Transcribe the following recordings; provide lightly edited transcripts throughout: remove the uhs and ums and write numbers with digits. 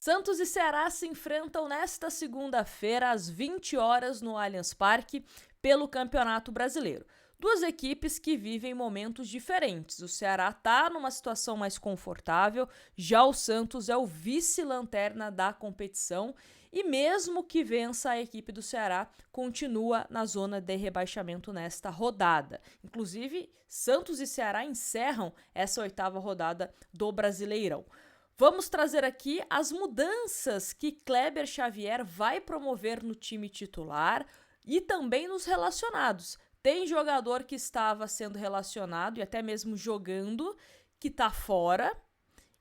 Santos e Ceará se enfrentam nesta segunda-feira, às 20 horas, no Allianz Parque, pelo Campeonato Brasileiro. Duas equipes que vivem momentos diferentes. O Ceará está numa situação mais confortável, já o Santos é o vice-lanterna da competição e mesmo que vença a equipe do Ceará, continua na zona de rebaixamento nesta rodada. Inclusive, Santos e Ceará encerram essa 8ª rodada do Brasileirão. Vamos trazer aqui as mudanças que Kleber Xavier vai promover no time titular e também nos relacionados. Tem jogador que estava sendo relacionado e até mesmo jogando que está fora,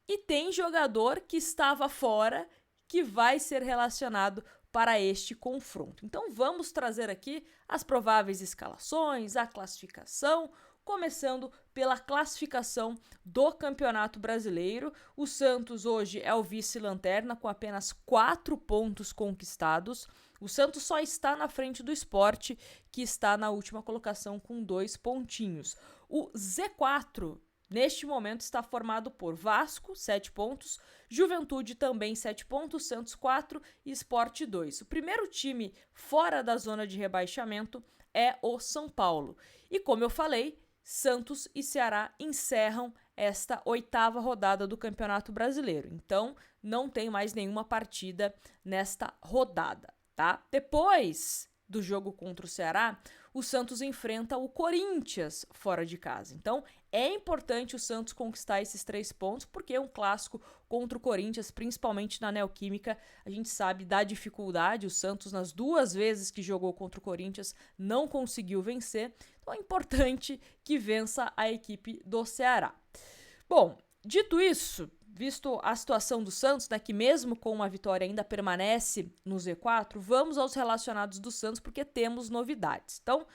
e tem jogador que estava fora que vai ser relacionado para este confronto. Então vamos trazer aqui as prováveis escalações, a classificação, começando pela classificação do Campeonato Brasileiro. O Santos hoje é o vice-lanterna com apenas 4 pontos conquistados. O Santos só está na frente do Sport, que está na última colocação com 2 pontinhos. O Z4, neste momento, está formado por Vasco, 7 pontos, Juventude também 7 pontos, Santos 4 e Sport 2. O primeiro time fora da zona de rebaixamento é o São Paulo. E como eu falei, Santos e Ceará encerram esta 8ª rodada do Campeonato Brasileiro. Então, não tem mais nenhuma partida nesta rodada, tá? Depois do jogo contra o Ceará, o Santos enfrenta o Corinthians fora de casa. Então, é importante o Santos conquistar esses 3 pontos, porque é um clássico contra o Corinthians, principalmente na Neoquímica. A gente sabe da dificuldade, o Santos, nas 2 vezes que jogou contra o Corinthians, não conseguiu vencer. Então, é importante que vença a equipe do Ceará. Bom, dito isso, visto a situação do Santos, né, que mesmo com uma vitória ainda permanece no Z4, vamos aos relacionados do Santos porque temos novidades. Então,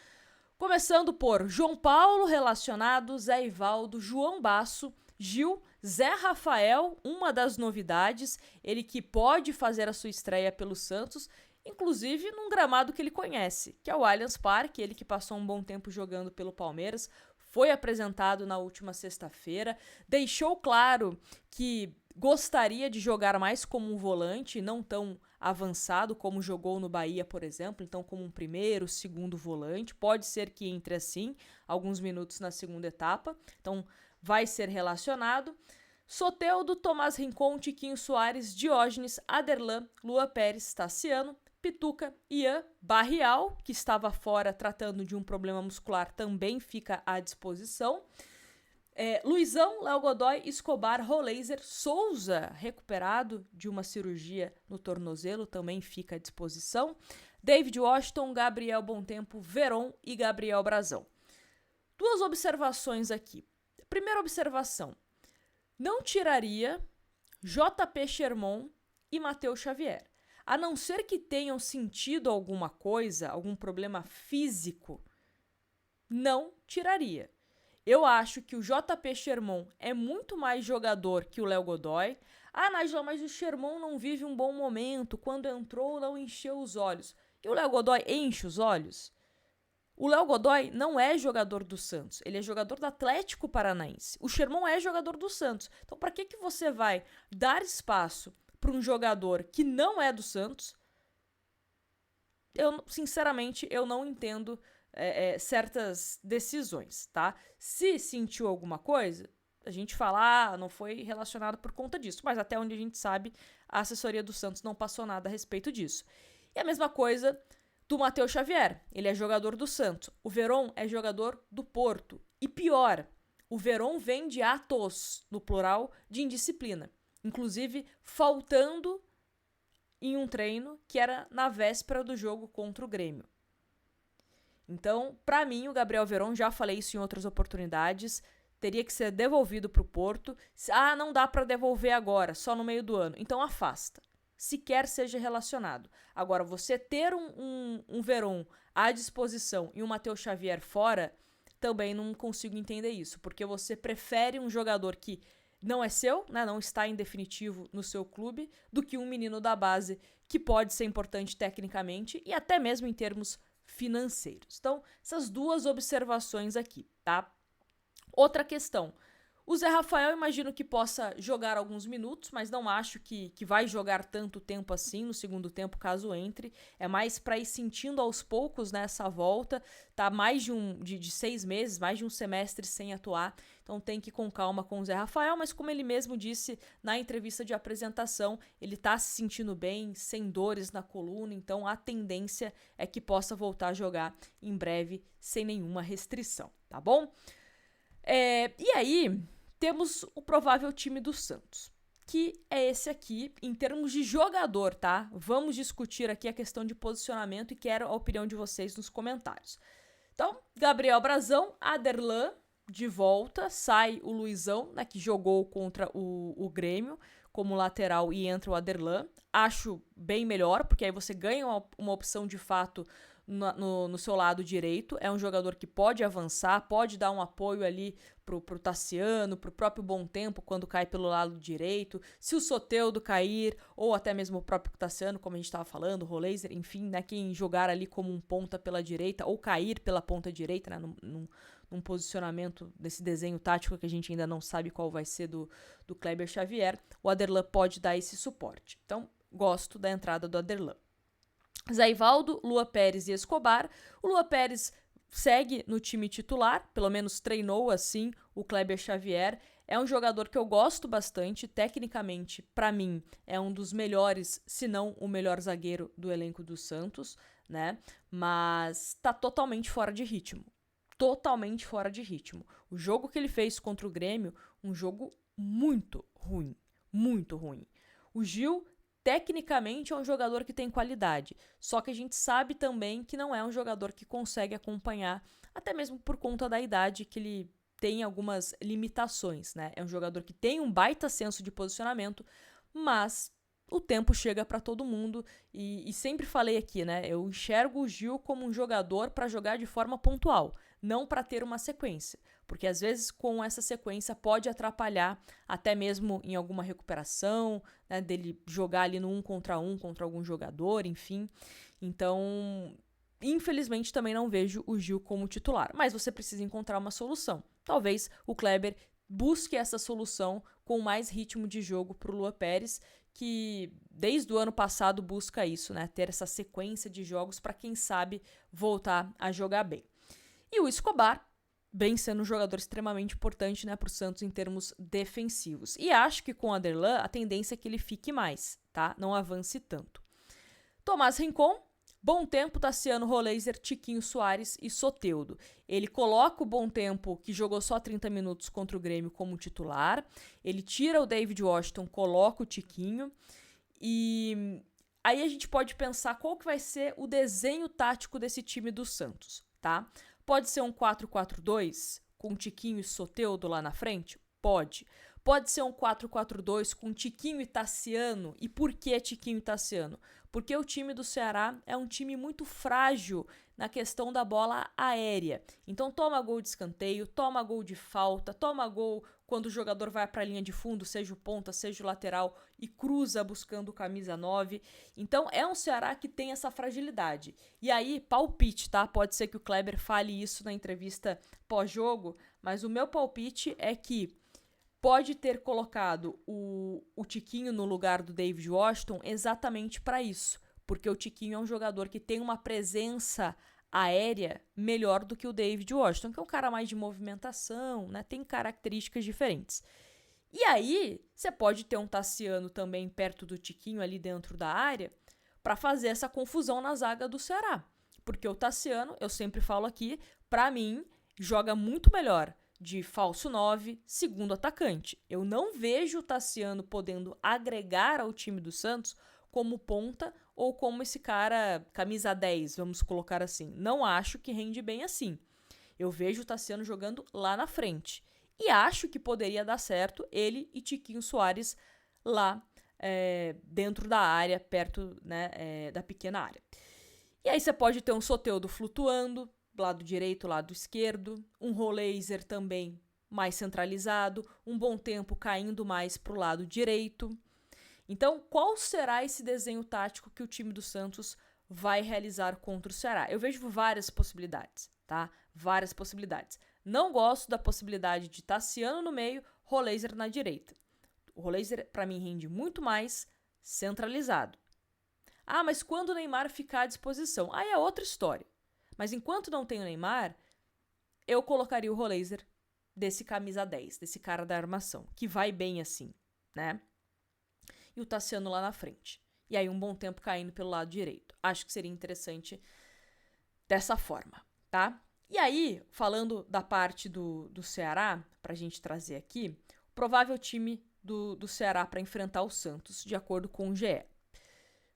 começando por João Paulo relacionado, Zé Ivaldo, João Basso, Gil, Zé Rafael, uma das novidades, ele que pode fazer a sua estreia pelo Santos, inclusive num gramado que ele conhece, que é o Allianz Parque, ele que passou um bom tempo jogando pelo Palmeiras, foi apresentado na última sexta-feira, deixou claro que gostaria de jogar mais como um volante, não tão avançado como jogou no Bahia, por exemplo, então como um primeiro, segundo volante, pode ser que entre assim, alguns minutos na segunda etapa, então vai ser relacionado. Soteldo, Tomás Rincon, Tiquinho Soares, Diógenes, Aderlan, Lua Pérez, Tassiano, Pituca, Ian, Barrial, que estava fora tratando de um problema muscular, também fica à disposição. Luizão, Léo Godoy, Escobar, Roleiser, Souza, recuperado de uma cirurgia no tornozelo, também fica à disposição. David Washington, Gabriel Bontempo, Veron e Gabriel Brazão. 2 observações aqui. Primeira observação, não tiraria JP Sherman e Matheus Xavier. A não ser que tenham sentido alguma coisa, algum problema físico, não tiraria. Eu acho que o JP Sherman é muito mais jogador que o Léo Godoy. Ah, Nájila, mas o Sherman não vive um bom momento. Quando entrou, não encheu os olhos. E o Léo Godoy enche os olhos? O Léo Godoy não é jogador do Santos. Ele é jogador do Atlético Paranaense. O Sherman é jogador do Santos. Então, para que você vai dar espaço para um jogador que não é do Santos? Sinceramente, eu não entendo certas decisões, tá? Se sentiu alguma coisa, a gente fala, não foi relacionado por conta disso, mas até onde a gente sabe, a assessoria do Santos não passou nada a respeito disso. E a mesma coisa do Matheus Xavier, ele é jogador do Santos, o Veron é jogador do Porto, e pior, o Veron vem de atos, no plural, de indisciplina, inclusive faltando em um treino que era na véspera do jogo contra o Grêmio. Então, para mim, o Gabriel Veron, já falei isso em outras oportunidades, teria que ser devolvido para o Porto. Não dá para devolver agora, só no meio do ano. Então, afasta. Sequer seja relacionado. Agora, você ter um Veron à disposição e um Matheus Xavier fora, também não consigo entender isso, porque você prefere um jogador que não é seu, né, não está em definitivo no seu clube, do que um menino da base que pode ser importante tecnicamente e até mesmo em termos financeiros. Então, essas 2 observações aqui, tá? Outra questão. O Zé Rafael imagino que possa jogar alguns minutos, mas não acho que vai jogar tanto tempo assim no segundo tempo, caso entre. É mais para ir sentindo aos poucos, né, essa volta. Tá mais de 6 meses, mais de um semestre sem atuar. Então tem que ir com calma com o Zé Rafael, mas como ele mesmo disse na entrevista de apresentação, ele tá se sentindo bem, sem dores na coluna, então a tendência é que possa voltar a jogar em breve sem nenhuma restrição, tá bom? E aí, temos o provável time do Santos, que é esse aqui em termos de jogador, tá? Vamos discutir aqui a questão de posicionamento e quero a opinião de vocês nos comentários. Então, Gabriel Brazão, Aderlan, de volta, sai o Luizão, né, que jogou contra o Grêmio como lateral e entra o Aderlan. Acho bem melhor, porque aí você ganha uma opção de fato no seu lado direito. É um jogador que pode avançar, pode dar um apoio ali pro Tassiano, pro próprio Bom Tempo quando cai pelo lado direito. Se o Soteldo cair, ou até mesmo o próprio Tassiano, como a gente estava falando, o Roleiser, enfim, né, quem jogar ali como um ponta pela direita ou cair pela ponta direita, né, num posicionamento desse desenho tático que a gente ainda não sabe qual vai ser do Kleber Xavier, o Aderlan pode dar esse suporte. Então, gosto da entrada do Aderlan. Zé Ivaldo, Lua Pérez e Escobar. O Lua Pérez segue no time titular, pelo menos treinou assim o Kleber Xavier. É um jogador que eu gosto bastante, tecnicamente, para mim, é um dos melhores, se não o melhor zagueiro do elenco do Santos, né? Mas tá totalmente fora de ritmo. Totalmente fora de ritmo. O jogo que ele fez contra o Grêmio, um jogo muito ruim. Muito ruim. O Gil, tecnicamente, é um jogador que tem qualidade. Só que a gente sabe também que não é um jogador que consegue acompanhar, até mesmo por conta da idade, que ele tem algumas limitações, né? É um jogador que tem um baita senso de posicionamento, mas o tempo chega para todo mundo e sempre falei aqui, né? Eu enxergo o Gil como um jogador para jogar de forma pontual, não para ter uma sequência, porque às vezes com essa sequência pode atrapalhar até mesmo em alguma recuperação, né, dele jogar ali no 1 contra algum jogador, enfim. Então, infelizmente também não vejo o Gil como titular, mas você precisa encontrar uma solução. Talvez o Kleber busque essa solução com mais ritmo de jogo para o Lua Pérez, que desde o ano passado busca isso, né? Ter essa sequência de jogos para, quem sabe, voltar a jogar bem. E o Escobar, bem sendo um jogador extremamente importante, né, para o Santos em termos defensivos. E acho que com o Aderlan a tendência é que ele fique mais, tá? Não avance tanto. Tomás Rincon, Bom Tempo, Tassiano, Roleiser, Tiquinho Soares e Soteldo. Ele coloca o Bom Tempo, que jogou só 30 minutos contra o Grêmio, como titular. Ele tira o David Washington, coloca o Tiquinho. E aí a gente pode pensar qual que vai ser o desenho tático desse time do Santos, tá? Pode ser um 4-4-2 com Tiquinho e Soteldo lá na frente? Pode. Pode ser um 4-4-2 com Tiquinho e Tassiano. E por que Tiquinho e Tassiano? Porque o time do Ceará é um time muito frágil na questão da bola aérea. Então toma gol de escanteio, toma gol de falta, toma gol quando o jogador vai para a linha de fundo, seja o ponta, seja o lateral, e cruza buscando o camisa 9. Então é um Ceará que tem essa fragilidade. E aí, palpite, tá? Pode ser que o Kleber fale isso na entrevista pós-jogo, mas o meu palpite é que pode ter colocado o Tiquinho no lugar do David Washington exatamente para isso, porque o Tiquinho é um jogador que tem uma presença aérea melhor do que o David Washington, que é um cara mais de movimentação, né? Tem características diferentes. E aí, você pode ter um Tassiano também perto do Tiquinho ali dentro da área para fazer essa confusão na zaga do Ceará, porque o Tassiano, eu sempre falo aqui, para mim, joga muito melhor de falso 9, segundo atacante. Eu não vejo o Tassiano podendo agregar ao time do Santos como ponta ou como esse cara camisa 10, vamos colocar assim. Não acho que rende bem assim. Eu vejo o Tassiano jogando lá na frente. E acho que poderia dar certo ele e Tiquinho Soares lá dentro da área, perto, né, da pequena área. E aí você pode ter um Soteldo flutuando, lado direito, lado esquerdo, um Roleiser também mais centralizado, um Bom Tempo caindo mais para o lado direito. Então, qual será esse desenho tático que o time do Santos vai realizar contra o Ceará? Eu vejo várias possibilidades, tá? Várias possibilidades. Não gosto da possibilidade de Tassiano no meio, Roleiser na direita. O Roleiser, para mim, rende muito mais centralizado. Ah, mas quando o Neymar ficar à disposição? Aí é outra história. Mas enquanto não tem o Neymar, eu colocaria o Roleiser desse camisa 10, desse cara da armação, que vai bem assim, né? E o Tassiano lá na frente. E aí um bom tempo caindo pelo lado direito. Acho que seria interessante dessa forma, tá? E aí, falando da parte do Ceará, pra gente trazer aqui, o provável time do Ceará para enfrentar o Santos, de acordo com o GE.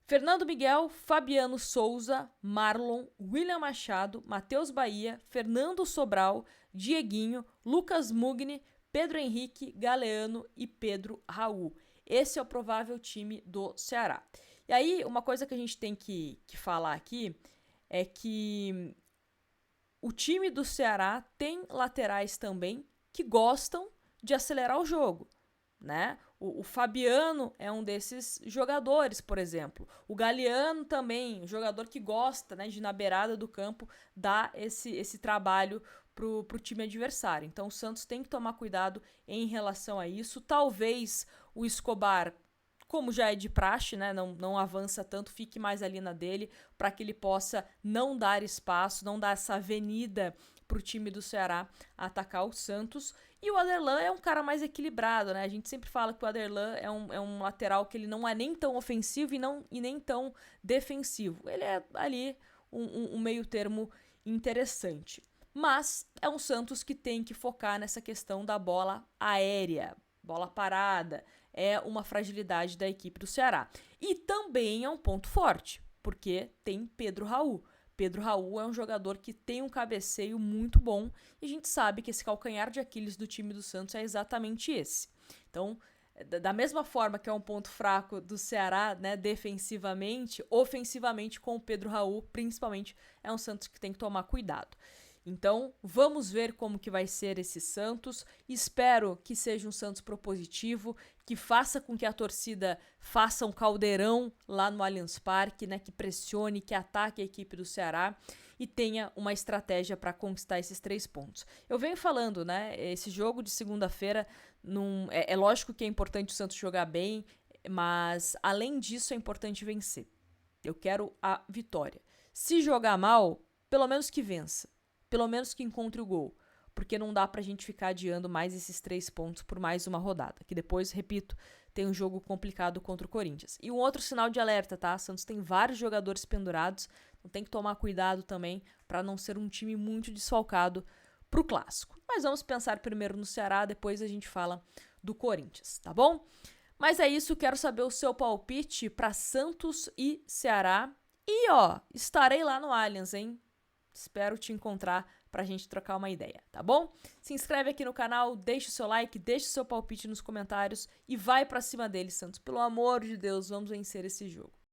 Fernando Miguel, Fabiano Souza, Marlon, William Machado, Matheus Bahia, Fernando Sobral, Dieguinho, Lucas Mugni, Pedro Henrique, Galeano e Pedro Raul. Esse é o provável time do Ceará. E aí, uma coisa que a gente tem que falar aqui é que o time do Ceará tem laterais também que gostam de acelerar o jogo, né? O Fabiano é um desses jogadores, por exemplo. O Galeano também, um jogador que gosta, né, de na beirada do campo dar esse trabalho pro time adversário. Então o Santos tem que tomar cuidado em relação a isso. Talvez o Escobar, como já é de praxe, né, não avança tanto, fique mais ali na dele, para que ele possa não dar espaço, não dar essa avenida para o time do Ceará atacar o Santos. E o Aderlan é um cara mais equilibrado, né? A gente sempre fala que o Aderlan é um lateral que ele não é nem tão ofensivo e nem tão defensivo. Ele é ali um meio termo interessante. Mas é um Santos que tem que focar nessa questão da bola aérea, bola parada. É uma fragilidade da equipe do Ceará. E também é um ponto forte, porque tem Pedro Raul. Pedro Raul é um jogador que tem um cabeceio muito bom e a gente sabe que esse calcanhar de Aquiles do time do Santos é exatamente esse. Então, da mesma forma que é um ponto fraco do Ceará, né, defensivamente, ofensivamente com o Pedro Raul, principalmente, é um Santos que tem que tomar cuidado. Então, vamos ver como que vai ser esse Santos. Espero que seja um Santos propositivo, que faça com que a torcida faça um caldeirão lá no Allianz Parque, né, que pressione, que ataque a equipe do Ceará e tenha uma estratégia para conquistar esses 3 pontos. Eu venho falando, né, esse jogo de segunda-feira, é lógico que é importante o Santos jogar bem, mas além disso é importante vencer. Eu quero a vitória. Se jogar mal, pelo menos que vença. Pelo menos que encontre o gol, porque não dá pra gente ficar adiando mais esses 3 pontos por mais uma rodada, que depois, repito, tem um jogo complicado contra o Corinthians. E um outro sinal de alerta, tá? Santos tem vários jogadores pendurados, então tem que tomar cuidado também para não ser um time muito desfalcado pro clássico. Mas vamos pensar primeiro no Ceará, depois a gente fala do Corinthians, tá bom? Mas é isso, quero saber o seu palpite para Santos e Ceará. E ó, estarei lá no Allianz, hein? Espero te encontrar pra gente trocar uma ideia, tá bom? Se inscreve aqui no canal, deixa o seu like, deixa o seu palpite nos comentários e vai pra cima dele, Santos. Pelo amor de Deus, vamos vencer esse jogo.